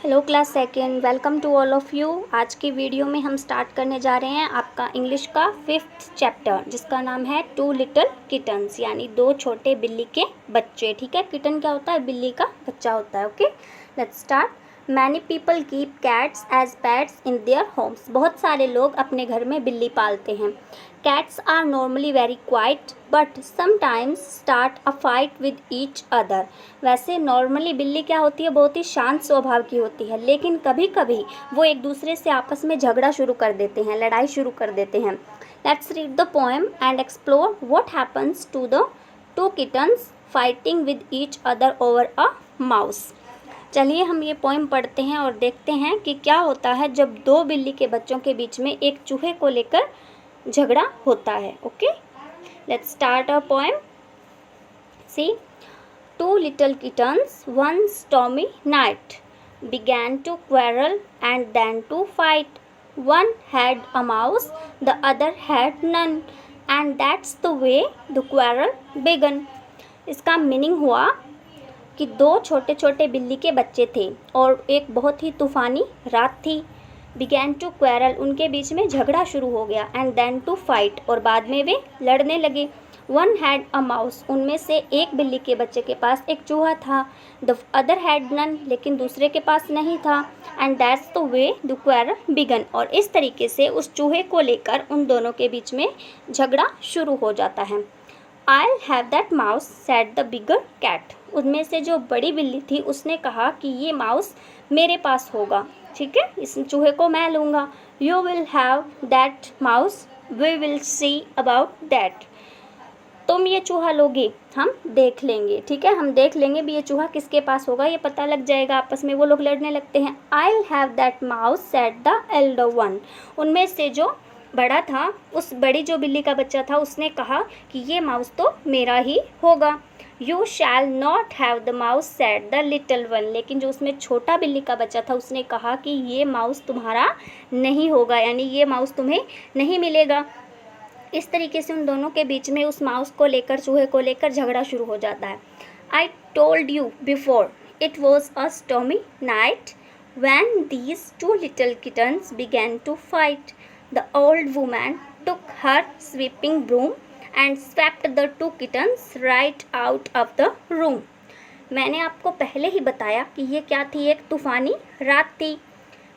Hello class second, welcome to all of you. आज की video में हम स्टार्ट करने जा रहे हैं आपका इंग्लिश का 5th चैप्टर, जिसका नाम है टू लिटिल किटन्स, यानी दो छोटे बिल्ली के बच्चे। ठीक है, किटन क्या होता है? बिल्ली का बच्चा होता है। Okay, let's start. Many people keep cats as pets in their homes. बहुत सारे लोग अपने घर में बिल्ली पालते हैं। Cats are normally very quiet but sometimes start a fight with each other. वैसे नॉर्मली बिल्ली क्या होती है? बहुत ही शांत स्वभाव की होती है, लेकिन कभी कभी वो एक दूसरे से आपस में झगड़ा शुरू कर देते हैं, लड़ाई शुरू कर देते हैं। Let's read the poem and explore what happens to the two kittens fighting with each other over a mouse. चलिए हम ये पोएम पढ़ते हैं और देखते हैं कि क्या होता है जब दो बिल्ली के बच्चों के बीच में एक चूहे को लेकर झगड़ा होता है। Okay, let's start a poem. See, two little kittens one stormy night began to quarrel and then to fight. One had a mouse, the other had none, and that's the way the quarrel began. इसका meaning हुआ कि दो छोटे छोटे बिल्ली के बच्चे थे और एक बहुत ही तूफ़ानी रात थी। बिगैन टू क्वेरल, उनके बीच में झगड़ा शुरू हो गया। एंड देन टू फाइट, और बाद में वे लड़ने लगे। वन हैड अ माउस, उनमें से एक बिल्ली के बच्चे के पास एक चूहा था। द अदर हैड नन, लेकिन दूसरे के पास नहीं था। And that's the way the quarrel began, और इस तरीके से उस चूहे को लेकर उन दोनों के बीच में झगड़ा शुरू हो जाता है। I'll have that mouse, said the bigger cat. उनमें से जो बड़ी बिल्ली थी उसने कहा कि ये माउस मेरे पास होगा। ठीक है, इस चूहे को मैं लूँगा। You will have that mouse, we will see about that. तुम ये चूहा लोगे, हम देख लेंगे। ठीक है, हम देख लेंगे भी ये चूहा किसके पास होगा, ये पता लग जाएगा। आपस में वो लोग लड़ने लगते हैं। I'll have that mouse, said the elder one. उनमें से जो बड़ा था, उस बड़ी जो बिल्ली का बच्चा था, उसने कहा कि ये माउस तो मेरा ही होगा। You shall not have the mouse, said the little one. लेकिन जो उसमें छोटा बिल्ली का बच्चा था उसने कहा कि ये माउस तुम्हारा नहीं होगा, यानी ये माउस तुम्हें नहीं मिलेगा। इस तरीके से उन दोनों के बीच में उस माउस को लेकर, चूहे को लेकर झगड़ा शुरू हो जाता है। I told you before it was a stormy night when these two little kittens began to fight. The old woman took her sweeping broom and swept the two kittens right out of the room. मैंने आपको पहले ही बताया कि ये क्या थी? एक तूफ़ानी रात थी।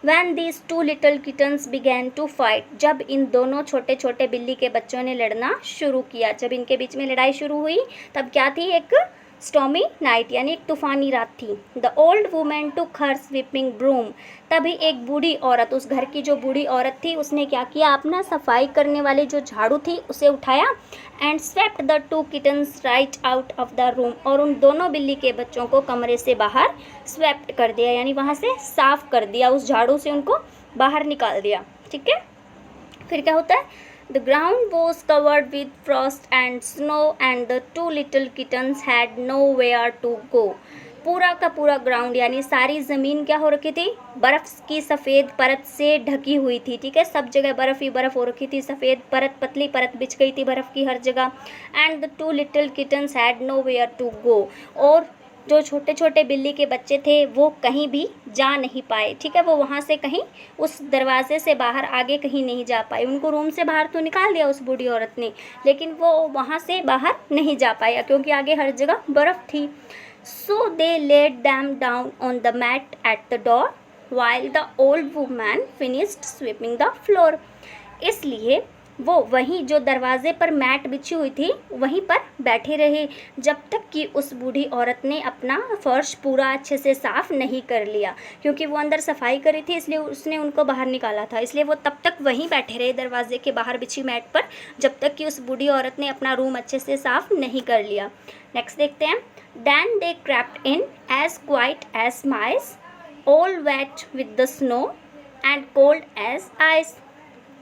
When these two little kittens began to fight, जब इन दोनों छोटे छोटे बिल्ली के बच्चों ने लड़ना शुरू किया, जब इनके बीच में लड़ाई शुरू हुई, तब क्या थी? एक स्टॉर्मी नाइट, यानी एक तूफ़ानी रात थी। The old woman took her sweeping broom, तभी एक बूढ़ी औरत, उस घर की जो बूढ़ी औरत थी, उसने क्या किया? अपना सफाई करने वाली जो झाड़ू थी उसे उठाया। And swept the two kittens right out of the room, और उन दोनों बिल्ली के बच्चों को कमरे से बाहर स्वेप्ट कर दिया, यानी वहाँ से साफ कर दिया, उस झाड़ू से उनको बाहर निकाल दिया। ठीक है, फिर क्या होता है? The ground was covered with frost and snow and the two little kittens had nowhere to go. पूरा का पूरा ग्राउंड, यानी सारी ज़मीन क्या हो रखी थी? बर्फ़ की सफ़ेद परत से ढकी हुई थी। ठीक है, सब जगह बर्फ़ ही बर्फ़ हो रखी थी, सफ़ेद परत, पतली परत बिछ गई थी बर्फ़ की हर जगह। And the two little kittens had nowhere to go, और जो छोटे छोटे बिल्ली के बच्चे थे वो कहीं भी जा नहीं पाए। ठीक है, वो वहाँ से कहीं उस दरवाजे से बाहर आगे कहीं नहीं जा पाए। उनको रूम से बाहर तो निकाल दिया उस बूढ़ी औरत ने, लेकिन वो वहाँ से बाहर नहीं जा पाया क्योंकि आगे हर जगह बर्फ़ थी। So they laid them down on the mat at the door while the old woman finished sweeping the floor. इसलिए वो वहीं जो दरवाजे पर मैट बिछी हुई थी वहीं पर बैठे रहे जब तक कि उस बूढ़ी औरत ने अपना फर्श पूरा अच्छे से साफ़ नहीं कर लिया, क्योंकि वो अंदर सफाई करी थी इसलिए उसने उनको बाहर निकाला था। इसलिए वो तब तक वहीं बैठे रहे दरवाजे के बाहर बिछी मैट पर जब तक कि उस बूढ़ी औरत ने अपना रूम अच्छे से साफ़ नहीं कर लिया। नेक्स्ट देखते हैं। Then they crept in as quiet as mice, all wet with the snow and cold as ice,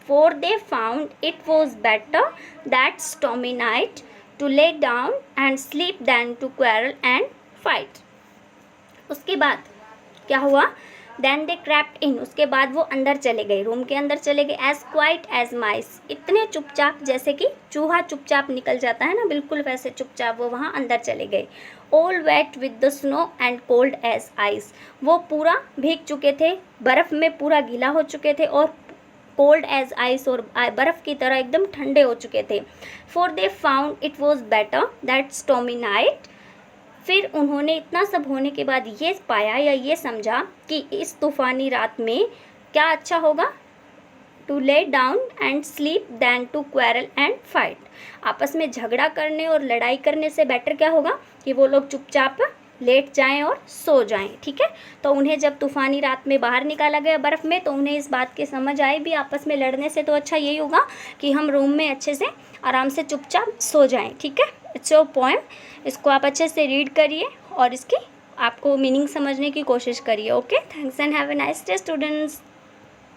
for they found it was better that stormy night to lay down and sleep than to quarrel and fight. उसके बाद क्या हुआ? Then they crept in, उसके बाद वो अंदर चले गए, रूम के अंदर चले गए। as quiet as mice, इतने चुपचाप जैसे कि चूहा चुपचाप निकल जाता है ना, बिल्कुल वैसे चुपचाप वो वहाँ अंदर चले गए। All wet with the snow and cold as ice. वो पूरा भीग चुके थे, बर्फ़ में पूरा गीला हो चुके थे और कोल्ड एज आइस और बर्फ़ की तरह एकदम ठंडे हो चुके थे। For they found it was better that stormy night. फिर उन्होंने इतना सब होने के बाद ये पाया या ये समझा कि इस तूफ़ानी रात में क्या अच्छा होगा, to lay down and sleep than to quarrel and fight. आपस में झगड़ा करने और लड़ाई करने से बेटर क्या होगा कि वो लोग चुपचाप लेट जाएं और सो जाएं। ठीक है, तो उन्हें जब तूफ़ानी रात में बाहर निकाला गया बर्फ़ में, तो उन्हें इस बात की समझ आई भी आपस में लड़ने से तो अच्छा यही होगा कि हम रूम में अच्छे से आराम से चुपचाप सो जाएं। ठीक है, इट्स योर पोएम, इसको आप अच्छे से रीड करिए और इसकी आपको मीनिंग समझने की कोशिश करिए। Okay, thanks and have a nice day students.